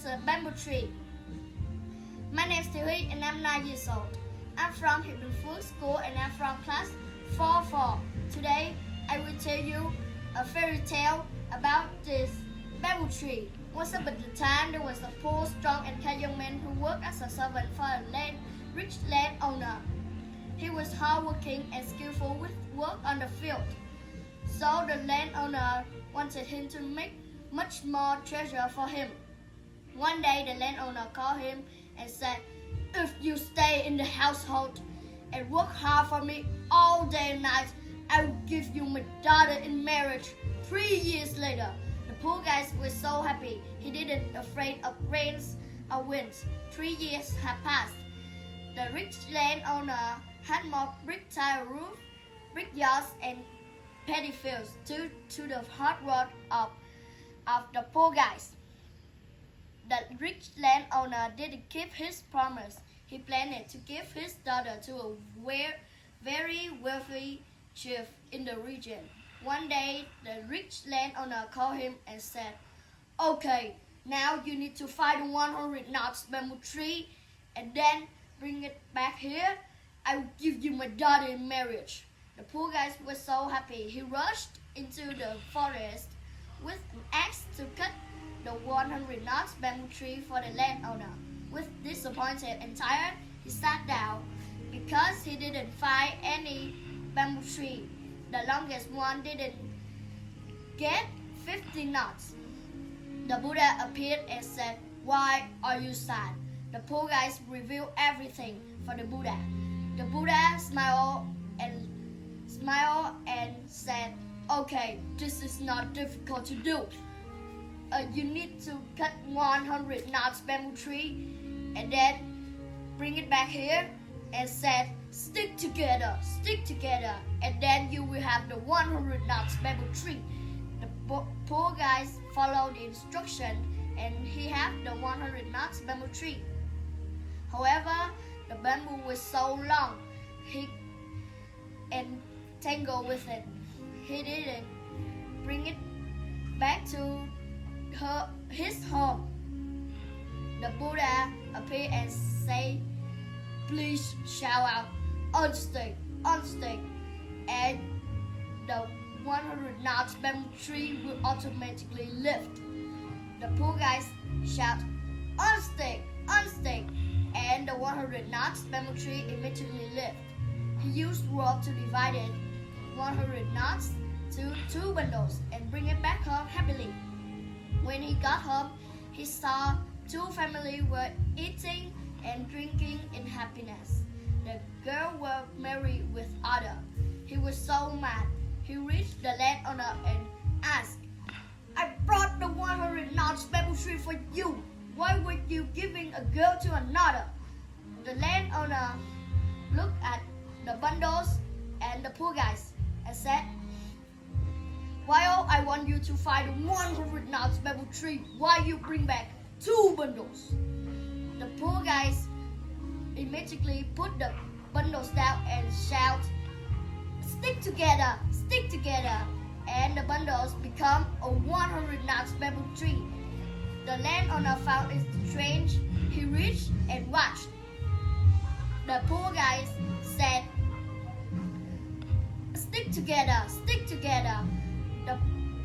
a bamboo tree. My name is Thiệu Hy and I'm 9 years old. I'm from Hiệp School and I'm from class 4-4. Today, I will tell you a fairy tale about this bamboo tree. Once upon a time, there was a poor, strong and kind young man who worked as a servant for a rich landowner. He was hardworking and skillful with work on the field. So the landowner wanted him to make much more treasure for him. One day, the landowner called him and said, "If you stay in the household and work hard for me all day and night, I will give you my daughter in marriage." 3 years later, the poor guy was so happy. He didn't afraid of rains or winds. 3 years had passed. The rich landowner had more brick tile roof, brickyards, and paddy fields due to the hard work of the poor guys. The rich landowner didn't keep his promise. He planned to give his daughter to a very wealthy chief in the region. One day, the rich landowner called him and said, "Okay, now you need to find 100 knots bamboo tree and then bring it back here. I will give you my daughter in marriage." The poor guy was so happy. He rushed into the forest with an axe to cut the 100 knots bamboo tree for the landowner. With disappointed and tired, he sat down because he didn't find any bamboo tree. The longest one didn't get 50 knots. The Buddha appeared and said, "Why are you sad?" The poor guys revealed everything for the Buddha. The Buddha smiled and said, "Okay, this is not difficult to do. You need to cut 100 knots bamboo tree and then bring it back here," and said, stick together, and then you will have the 100 knots bamboo tree." The poor guys followed the instruction and he had the 100 knots bamboo tree. However, the bamboo was so long and tangled with it. He didn't bring it back to his home. The Buddha appeared and said, "Please shout out, unstick," and the 100 knots bamboo tree will automatically lift. The poor guys shout, unstick," and the 100 knots bamboo tree immediately lift. He used rope to divide it 100 knots to 2 bundles and bring it back home happily. When he got home, he saw 2 families were eating and drinking in happiness. The girl was married with other. He was so mad. He reached the landowner and asked, "I brought the 100 knots bamboo tree for you. Why were you giving a girl to another?" The landowner looked at the bundles and the poor guys and said, "While I want you to find 100 knots bamboo tree, why you bring back 2 bundles?" The poor guys immediately put the bundles down and shout, stick together," and the bundles become a 100 knots bamboo tree. The landowner found it strange. He reached and watched. The poor guys said, stick together." The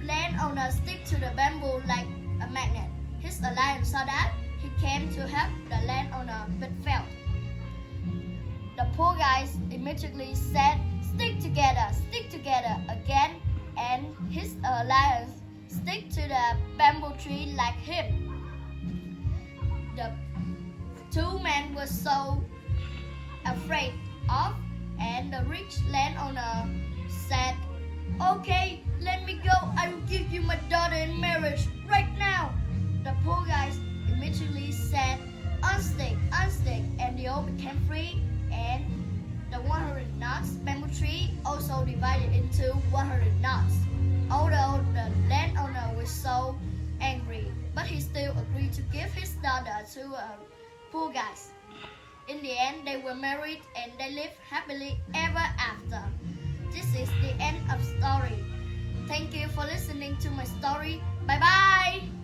landowner stick to the bamboo like a magnet. His alliance saw that. He came to help the landowner but failed. The poor guys immediately said, stick together again, and his alliance stick to the bamboo tree like him. The 2 men were so afraid of, and the rich landowner said, "Okay, let me go. I will give you my daughter in marriage right now." The poor guys immediately said, unstick, and they all became free, and the 100 knots bamboo tree also divided into 100 knots. Although the landowner was so angry, but he still agreed to give his daughter to a poor guy. In the end, they were married and they lived happily ever after. This is the end of story. Thank you for listening to my story. Bye bye!